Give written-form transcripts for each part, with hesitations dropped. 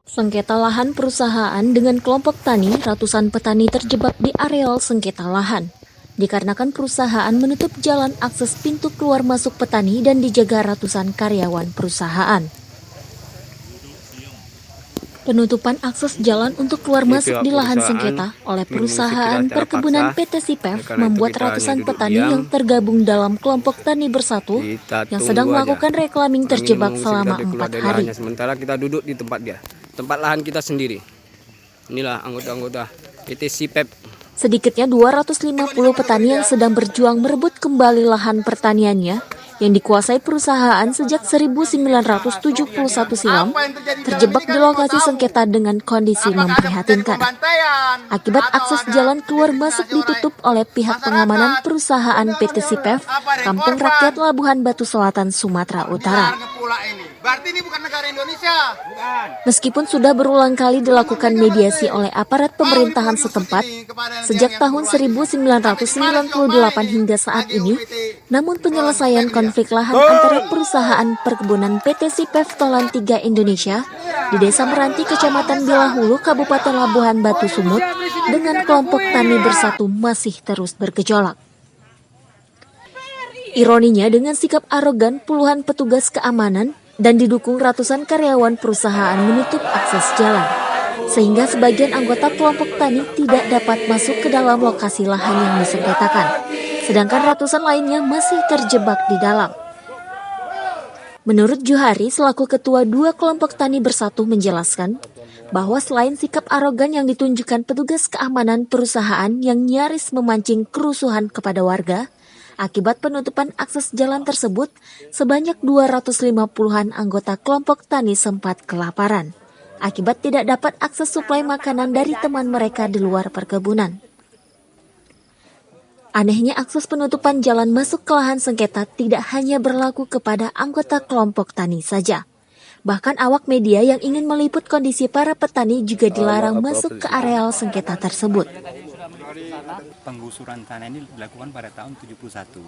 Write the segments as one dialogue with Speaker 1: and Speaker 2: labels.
Speaker 1: Sengketa lahan perusahaan dengan kelompok tani, ratusan petani terjebak di areal sengketa lahan. Dikarenakan perusahaan menutup jalan akses pintu keluar masuk petani dan dijaga ratusan karyawan perusahaan. Penutupan akses jalan untuk keluar masuk di lahan sengketa oleh perusahaan perkebunan PT Sipef membuat ratusan petani yang tergabung dalam kelompok Tani Bersatu yang sedang melakukan reclaiming terjebak selama 4 hari.
Speaker 2: Sementara kita duduk di tempat dia, tempat lahan kita sendiri. Inilah anggota-anggota PT Sipef.
Speaker 1: Sedikitnya 250 petani yang sedang berjuang merebut kembali lahan pertaniannya yang dikuasai perusahaan sejak 1971 silam terjebak di lokasi sengketa dengan kondisi memprihatinkan. Akibat akses jalan keluar masuk ditutup oleh pihak pengamanan perusahaan PT Sipef, Kampung Rakyat Labuhan Batu Selatan, Sumatera Utara.
Speaker 3: Berarti ini bukan negara Indonesia.
Speaker 1: Meskipun sudah berulang kali dilakukan mediasi oleh aparat pemerintahan setempat sejak tahun 1998 hingga saat ini, namun penyelesaian konflik lahan antara perusahaan perkebunan PT Sipef Tolan 3 Indonesia di Desa Meranti, Kecamatan Bilahulu, Kabupaten Labuhan Batu Sumut dengan kelompok Tani Bersatu masih terus bergejolak. Ironinya, dengan sikap arogan puluhan petugas keamanan dan didukung ratusan karyawan perusahaan menutup akses jalan, sehingga sebagian anggota kelompok tani tidak dapat masuk ke dalam lokasi lahan yang disengketakan, sedangkan ratusan lainnya masih terjebak di dalam. Menurut Juhari, selaku ketua 2 kelompok Tani Bersatu, menjelaskan bahwa selain sikap arogan yang ditunjukkan petugas keamanan perusahaan yang nyaris memancing kerusuhan kepada warga, akibat penutupan akses jalan tersebut, sebanyak 250-an anggota kelompok tani sempat kelaparan, akibat tidak dapat akses suplai makanan dari teman mereka di luar perkebunan. Anehnya, akses penutupan jalan masuk ke lahan sengketa tidak hanya berlaku kepada anggota kelompok tani saja. Bahkan awak media yang ingin meliput kondisi para petani juga dilarang masuk ke areal sengketa tersebut.
Speaker 4: Penggusuran tanah ini dilakukan pada tahun 71.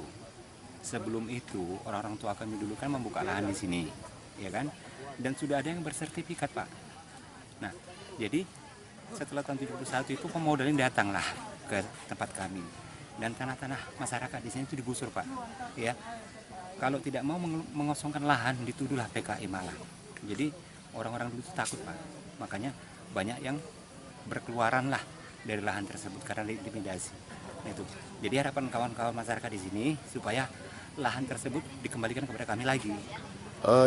Speaker 4: Sebelum itu, orang-orang tua kami dulu kan membuka lahan di sini, ya kan? Dan sudah ada yang bersertifikat, Pak. Nah, jadi setelah tahun 71 itu pemodalin datanglah ke tempat kami. Dan tanah-tanah masyarakat di sini itu digusur, Pak. Ya. Kalau tidak mau mengosongkan lahan, dituduhlah PKI Malang. Jadi orang-orang dulu itu takut, Pak. Makanya banyak yang berkeluaran lah dari lahan tersebut karena intimidasi. Nah, itu. Jadi harapan kawan-kawan masyarakat di sini supaya lahan tersebut dikembalikan kepada kami lagi.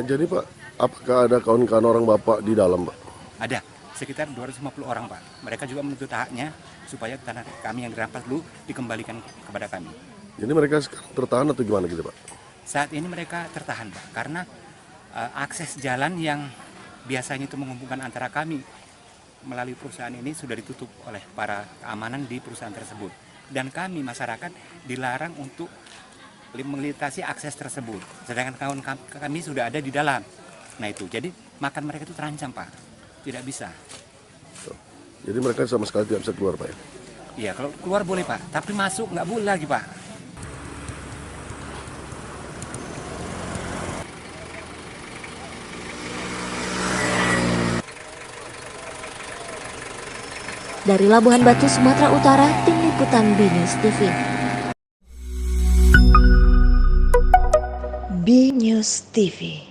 Speaker 5: Jadi Pak, apakah ada kawan-kawan orang Bapak di dalam, Pak?
Speaker 4: Ada, sekitar 250 orang, Pak. Mereka juga menuntut haknya supaya tanah kami yang dirampas dulu dikembalikan kepada kami.
Speaker 5: Jadi mereka tertahan atau gimana gitu, Pak?
Speaker 4: Saat ini mereka tertahan, Pak, karena akses jalan yang biasanya itu menghubungkan antara kami melalui perusahaan ini sudah ditutup oleh para keamanan di perusahaan tersebut. Dan kami, masyarakat, dilarang untuk melintasi akses tersebut. Sedangkan kawan kami sudah ada di dalam. Nah itu, jadi makan mereka itu terancam, Pak. Tidak bisa.
Speaker 5: Jadi mereka sama sekali tidak bisa keluar, Pak, ya?
Speaker 4: Iya, kalau keluar boleh, Pak. Tapi masuk nggak boleh lagi, Pak.
Speaker 1: Dari Labuhan Batu, Sumatera Utara, Tim Liputan BNews TV.
Speaker 6: BNews TV.